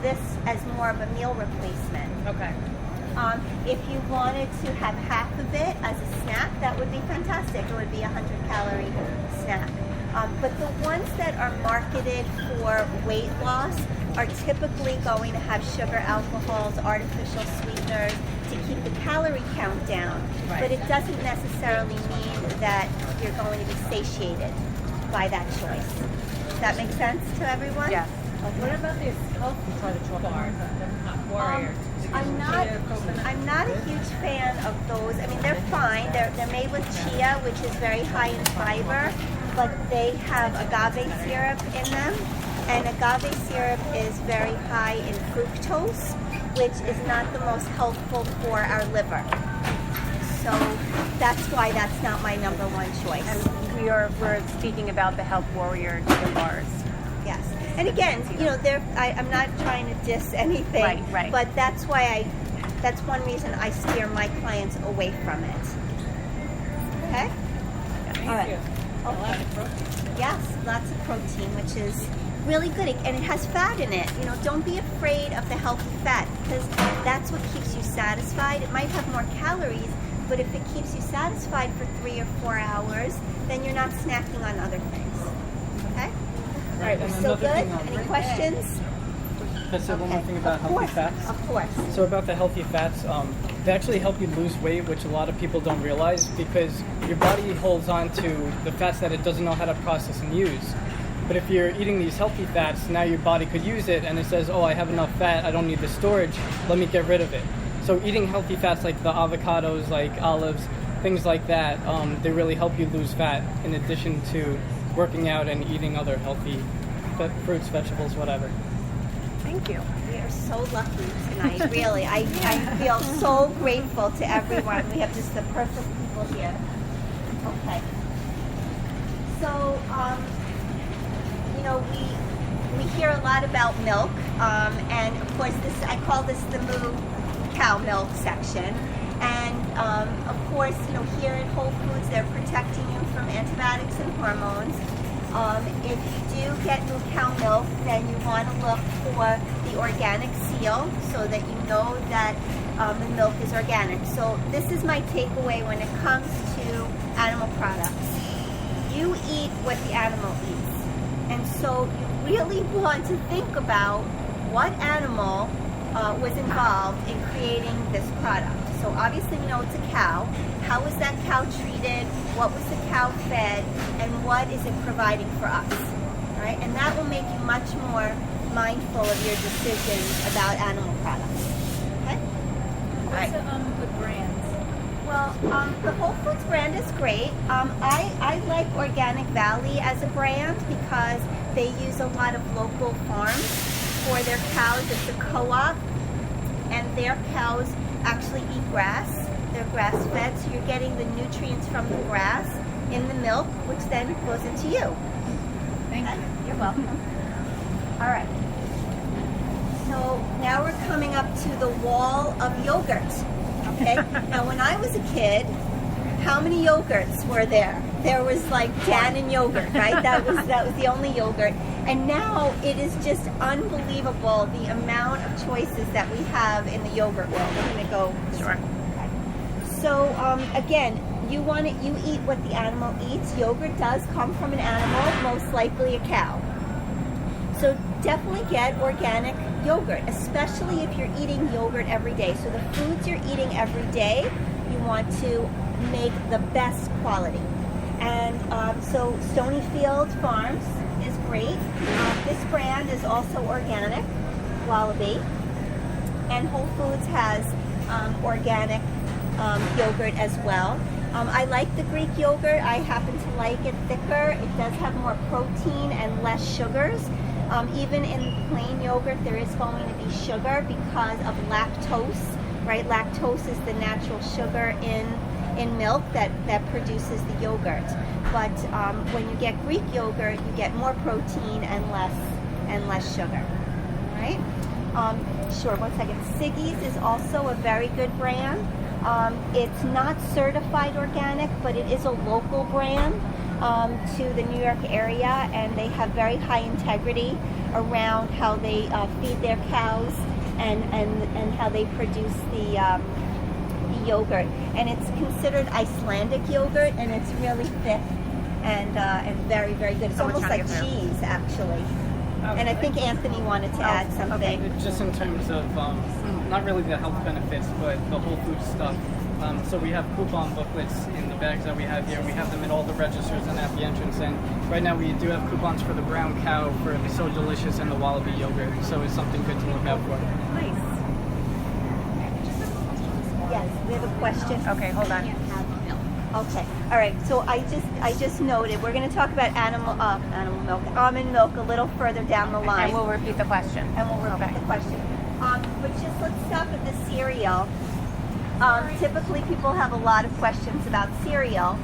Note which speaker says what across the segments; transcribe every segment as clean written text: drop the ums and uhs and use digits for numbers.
Speaker 1: this as more of a meal replacement.
Speaker 2: Okay.
Speaker 1: If you wanted to have half of it as a snack, that would be fantastic. It would be a 100-calorie snack. But the ones that are marketed for weight loss are typically going to have sugar, alcohols, artificial sweeteners to keep the calorie count down.
Speaker 2: Right.
Speaker 1: But it doesn't necessarily mean that you're going to be satiated by that choice. Does that make sense to everyone?
Speaker 2: Yes.
Speaker 3: What about these healthy bars? Warriors.
Speaker 1: I'm not a huge fan of those. I mean, they're fine. They're made with chia, which is very high in fiber, but they have agave syrup in them, and agave syrup is very high in fructose, which is not the most helpful for our liver. So that's why that's not my number one choice.
Speaker 2: And we're speaking about the Health Warrior chia bars.
Speaker 1: Yes. And again, you know, I'm not trying to diss anything,
Speaker 2: Right.
Speaker 1: but that's one reason I steer my clients away from it. Okay?
Speaker 3: Thank
Speaker 1: All right.
Speaker 3: you. A lot
Speaker 1: Okay.
Speaker 3: of protein.
Speaker 1: Yes, lots of protein, which is really good. And it has fat in it. You know, don't be afraid of the healthy fat, because that's what keeps you satisfied. It might have more calories, but if it keeps you satisfied for 3 or 4 hours, then you're not snacking on other things. Okay?
Speaker 4: Right, and
Speaker 1: So
Speaker 4: another
Speaker 1: good?
Speaker 4: thing,
Speaker 1: Any questions?
Speaker 4: I said one more thing about healthy fats.
Speaker 1: Of course.
Speaker 4: So about the healthy fats, they actually help you lose weight, which a lot of people don't realize, because your body holds on to the fats that it doesn't know how to process and use. But if you're eating these healthy fats, now your body could use it, and it says, oh, I have enough fat, I don't need the storage, let me get rid of it. So eating healthy fats like the avocados, like olives, things like that, they really help you lose fat in addition to working out and eating other healthy fruits, vegetables, whatever.
Speaker 2: Thank you.
Speaker 1: We are so lucky tonight, really. I feel so grateful to everyone. We have just the perfect people here. Okay. So, you know, we hear a lot about milk, and of course, I call this the moo cow milk section. And of course, you know, here in Whole Foods, they're protecting you from antibiotics and hormones. If you do get moo cow milk, then you want to look for the organic seal so that you know that the milk is organic. So this is my takeaway when it comes to animal products. You eat what the animal eats. And so you really want to think about what animal was involved in creating this product. So obviously you know it's a cow. How was that cow treated? What was the cow fed? And what is it providing for us? Right? And that will make you much more mindful of your decisions about animal products. Okay?
Speaker 3: What's the brands?
Speaker 1: Well, the Whole Foods brand is great. I like Organic Valley as a brand because they use a lot of local farms for their cows. It's a co-op, and their cows actually eat grass. They're grass-fed, so you're getting the nutrients from the grass in the milk, which then goes into you.
Speaker 3: Thank you.
Speaker 1: You're welcome. All right. So now we're coming up to the wall of yogurt. Okay. Now, when I was a kid, how many yogurts were there? There was like Dannon yogurt, right? That was the only yogurt. And now it is just unbelievable the amount of choices that we have in the yogurt world. I'm going to go.
Speaker 2: Sure.
Speaker 1: Okay. So again, you eat what the animal eats. Yogurt does come from an animal, most likely a cow. So definitely get organic yogurt, especially if you're eating yogurt every day. So the foods you're eating every day, you want to make the best quality. And so Stonyfield Farms is great. This brand is also organic, Wallaby. And Whole Foods has organic yogurt as well. I like the Greek yogurt. I happen to like it thicker. It does have more protein and less sugars. Even in plain yogurt, there is going to be sugar because of lactose, right? Lactose is the natural sugar in milk that produces the yogurt. But when you get Greek yogurt, you get more protein and less sugar, right? Sure, 1 second. Siggy's is also a very good brand. It's not certified organic, but it is a local brand to the New York area, and they have very high integrity around how they feed their cows and how they produce the yogurt. And it's considered Icelandic yogurt, and it's really thick and very, very good. It's
Speaker 2: So
Speaker 1: almost like cheese, actually. And I think Anthony wanted to add something.
Speaker 4: Just in terms of not really the health benefits, but the whole food stuff. So we have coupon booklets in the bags that we have here. We have them at all the registers and at the entrance. And right now we do have coupons for the brown cow, for the So Delicious, and the Wallaby yogurt. So it's something good to look out for.
Speaker 2: Nice.
Speaker 1: Yes, we have a question.
Speaker 2: Okay, hold on.
Speaker 1: Okay. All right. So I just noted we're going to talk about animal milk, almond milk, a little further down the line.
Speaker 2: And we'll repeat the question.
Speaker 1: The question. But just let's stop at the cereal. Typically, people have a lot of questions about cereal.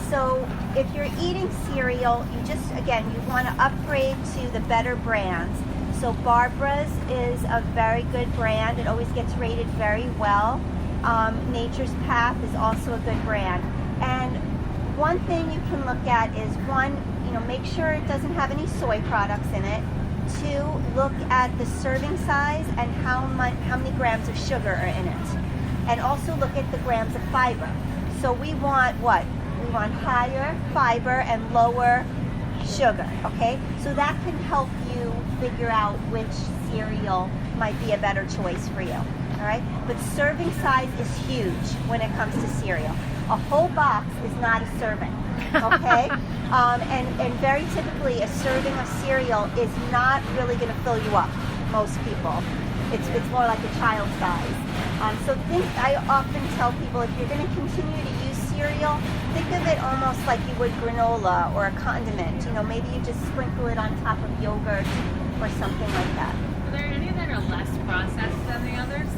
Speaker 1: So if you're eating cereal, you want to upgrade to the better brands. So Barbara's is a very good brand. It always gets rated very well. Nature's Path is also a good brand. And one thing you can look at is make sure it doesn't have any soy products in it. 2, look at the serving size and how many grams of sugar are in it. And also look at the grams of fiber. So we want what? We want higher fiber and lower sugar, okay? So that can help you figure out which cereal might be a better choice for you, all right? But serving size is huge when it comes to cereal. A whole box is not a serving, okay? And very typically, a serving of cereal is not really going to fill you up, most people. It's more like a child size. I often tell people, if you're going to continue to use cereal, think of it almost like you would granola or a condiment. Maybe you just sprinkle it on top of yogurt or something like that.
Speaker 3: Are there any that are less processed than the others?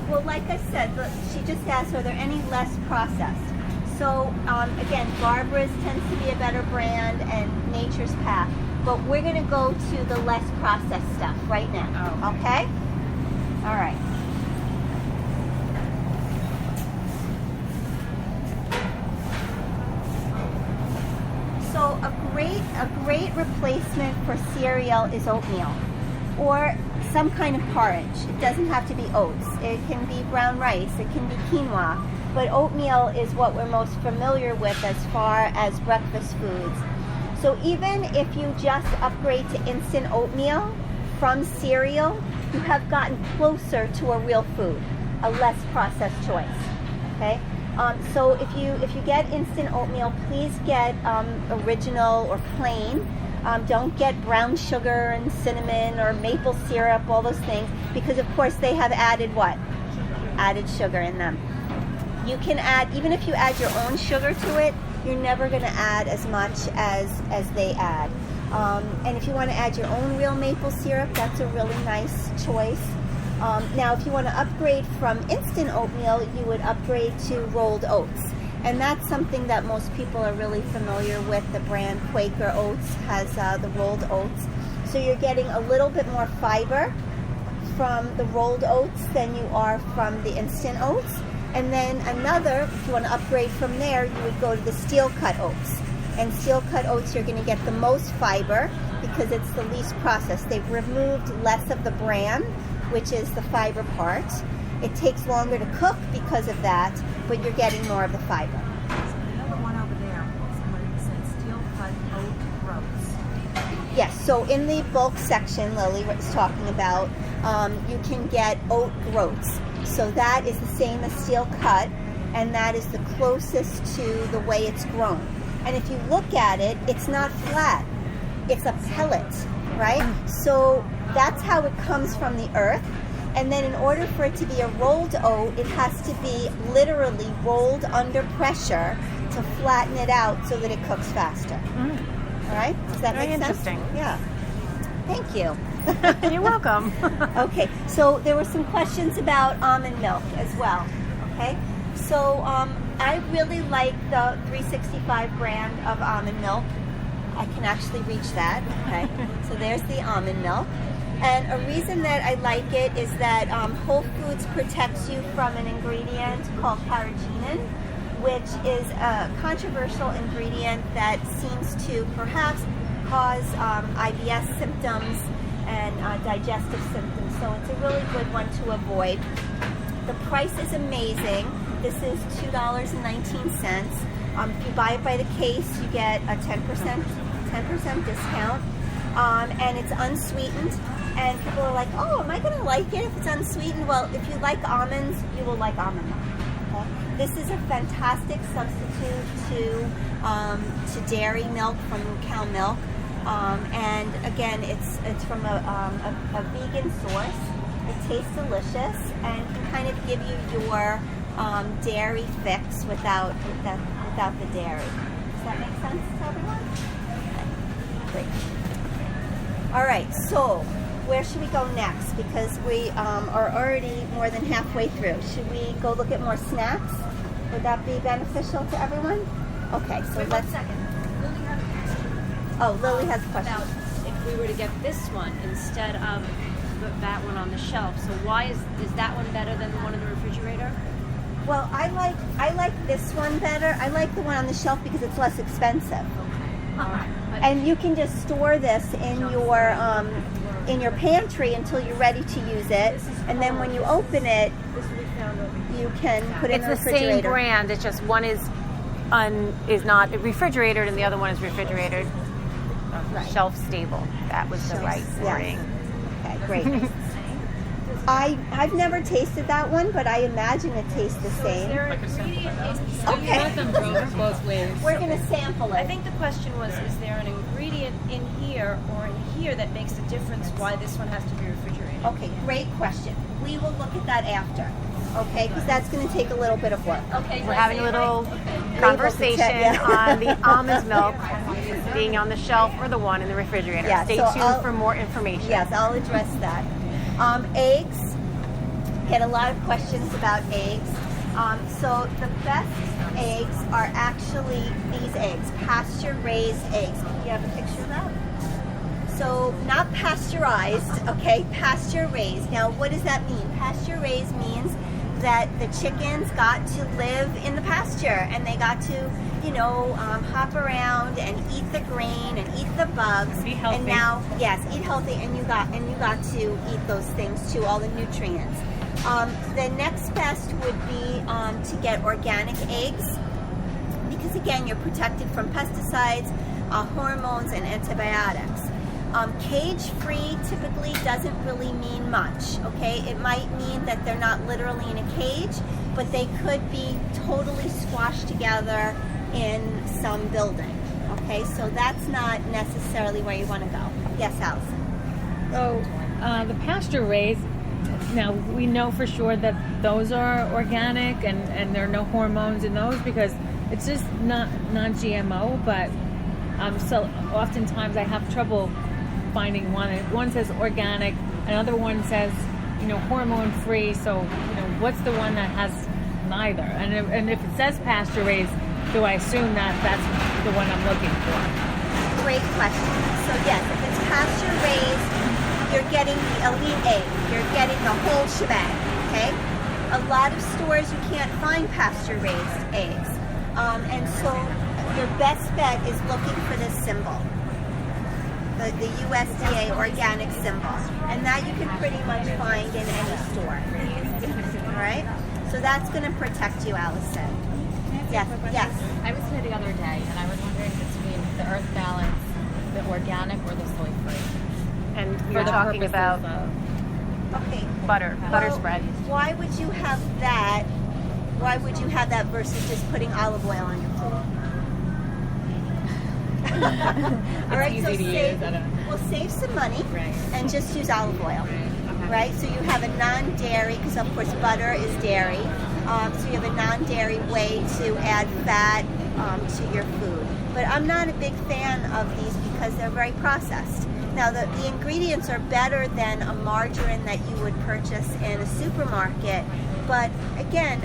Speaker 1: Well, like I said, she just asked, are there any less processed? So, again, Barbara's tends to be a better brand, and Nature's Path. But we're going to go to the less processed stuff right now, okay? All right. So a great replacement for cereal is oatmeal, or some kind of porridge. It doesn't have to be oats. It can be brown rice. It can be quinoa. But oatmeal is what we're most familiar with as far as breakfast foods. So even if you just upgrade to instant oatmeal from cereal, you have gotten closer to a real food, a less processed choice. Okay. So if you get instant oatmeal, please get original or plain. Don't get brown sugar and cinnamon or maple syrup, all those things, because of course they have added what? Added sugar in them. You can add, even if you add your own sugar to it, you're never going to add as much as they add. And if you want to add your own real maple syrup, that's a really nice choice. Now, if you want to upgrade from instant oatmeal, you would upgrade to rolled oats. And that's something that most people are really familiar with. The brand Quaker Oats has the rolled oats. So you're getting a little bit more fiber from the rolled oats than you are from the instant oats. And then if you want to upgrade from there, you would go to the steel cut oats. And steel cut oats, you're going to get the most fiber because it's the least processed. They've removed less of the bran, which is the fiber part. It takes longer to cook because of that, but you're getting more of the fiber.
Speaker 5: Another one over there, somebody said steel cut oat groats.
Speaker 1: Yes, so in the bulk section, Lily was talking about, you can get oat groats. So that is the same as steel cut, and that is the closest to the way it's grown. And if you look at it, it's not flat. It's a pellet, right? So that's how it comes from the earth. And then in order for it to be a rolled oat, it has to be literally rolled under pressure to flatten it out so that it cooks faster. All right? Does that make sense?
Speaker 2: Interesting.
Speaker 1: Yeah. Thank you.
Speaker 2: You're welcome.
Speaker 1: Okay, so there were some questions about almond milk as well. Okay, so I really like the 365 brand of almond milk. I can actually reach that. Okay, so there's the almond milk. And a reason that I like it is that Whole Foods protects you from an ingredient called carrageenan, which is a controversial ingredient that seems to perhaps cause IBS symptoms and digestive symptoms. So it's a really good one to avoid. The price is amazing. This is $2.19. If you buy it by the case, you get a 10% discount. And it's unsweetened. And people are like, oh, am I going to like it if it's unsweetened? Well, if you like almonds, you will like almond milk. Okay? This is a fantastic substitute to dairy milk from cow milk. And again, it's from a vegan source. It tastes delicious and can kind of give you your dairy fix without the dairy. Does that make sense to everyone? Okay. Great. All right, so where should we go next? Because we are already more than halfway through. Should we go look at more snacks? Would that be beneficial to everyone? Okay, so
Speaker 6: Wait,
Speaker 1: let's.
Speaker 6: 1 second. Lily had a question.
Speaker 1: Oh, Lily has a question.
Speaker 6: About if we were to get this one instead of that one on the shelf. So why is that one better than the one in the refrigerator?
Speaker 1: Well, I like this one better. I like the one on the shelf because it's less expensive. And you can just store this in your pantry until you're ready to use it, and then when you open it, you can put it in the
Speaker 2: It's the
Speaker 1: refrigerator.
Speaker 2: same brand. It's just one is not refrigerated and the other one is refrigerated.
Speaker 1: Right.
Speaker 2: Shelf stable. That was the right
Speaker 1: Yes.
Speaker 2: wording.
Speaker 1: Okay, great. I've never tasted that one, but I imagine it tastes the same.
Speaker 4: I could sample that.
Speaker 1: Okay.
Speaker 3: Let them go both ways.
Speaker 1: We're gonna sample
Speaker 6: I
Speaker 1: it.
Speaker 6: think the question was, is there an ingredient in here or in here that makes a difference why this one has to be refrigerated?
Speaker 1: Okay, great question. We will look at that after. Okay, because that's going to take a little bit of work.
Speaker 6: Okay,
Speaker 2: We're having a little
Speaker 1: Label
Speaker 2: conversation
Speaker 1: to check, yeah.
Speaker 2: on the almond milk being on the shelf or the one in the refrigerator.
Speaker 1: Yeah,
Speaker 2: Stay
Speaker 1: so
Speaker 2: tuned for more information.
Speaker 1: Yes, I'll address that. Eggs. Get a lot of questions about eggs. So the best eggs are actually these eggs, pasture-raised eggs. Can you have a picture of that? So not pasteurized, okay, pasture-raised. Now what does that mean? Pasture-raised means that the chickens got to live in the pasture and they got to, hop around and eat the grain and eat the bugs.
Speaker 3: Be healthy.
Speaker 1: And now, yes, eat healthy, and you got to eat those things too, all the nutrients. The next best would be to get organic eggs, because again, you're protected from pesticides, hormones, and antibiotics. Cage-free typically doesn't really mean much, okay? It might mean that they're not literally in a cage, but they could be totally squashed together in some building, okay? So that's not necessarily where you want to go. Yes, Allison?
Speaker 3: So the pasture raised, now we know for sure that those are organic and there are no hormones in those because it's just not non-GMO, but so oftentimes I have trouble finding one. One says organic, another one says, hormone free. So, what's the one that has neither? And if it says pasture raised, do I assume that that's the one I'm looking for?
Speaker 1: Great question. So yes, if it's pasture raised, you're getting the elite egg. You're getting the whole shebang, okay? A lot of stores you can't find pasture raised eggs. And so your best bet is looking for this symbol. The USDA organic symbol. And that you can pretty much find in any store. All right? So that's going to protect you, Allison. Yes, yes.
Speaker 7: I was here the other day, and I was wondering between the Earth Balance, the organic, or the soy-free.
Speaker 2: And
Speaker 7: For
Speaker 2: you're
Speaker 7: the
Speaker 2: talking
Speaker 7: purposes
Speaker 2: about
Speaker 7: of-
Speaker 1: Okay.
Speaker 2: butter
Speaker 1: Well,
Speaker 2: spread.
Speaker 1: Why would you have that? Why would you have that versus just putting olive oil on your food? All right,
Speaker 7: easy
Speaker 1: so
Speaker 7: to
Speaker 1: save,
Speaker 7: use, I don't know.
Speaker 1: well, save some money
Speaker 7: Right.
Speaker 1: and just use olive oil. Right? So you have a non-dairy, because of course butter is dairy. So you have a non-dairy way to add fat to your food. But I'm not a big fan of these because they're very processed. Now the ingredients are better than a margarine that you would purchase in a supermarket, but again,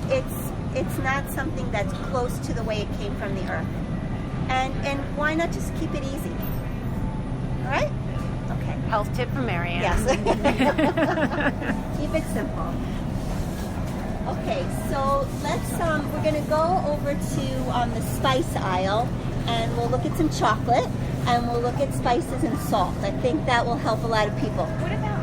Speaker 1: it's not something that's close to the way it came from the earth. And why not just keep it easy? All right? Okay.
Speaker 2: Health tip from MaryAnn.
Speaker 1: Yes. Keep it simple. Okay, so we're going to go over to the spice aisle, and we'll look at some chocolate. and we'll look at spices and salt. I think that will help a lot of people.
Speaker 6: What about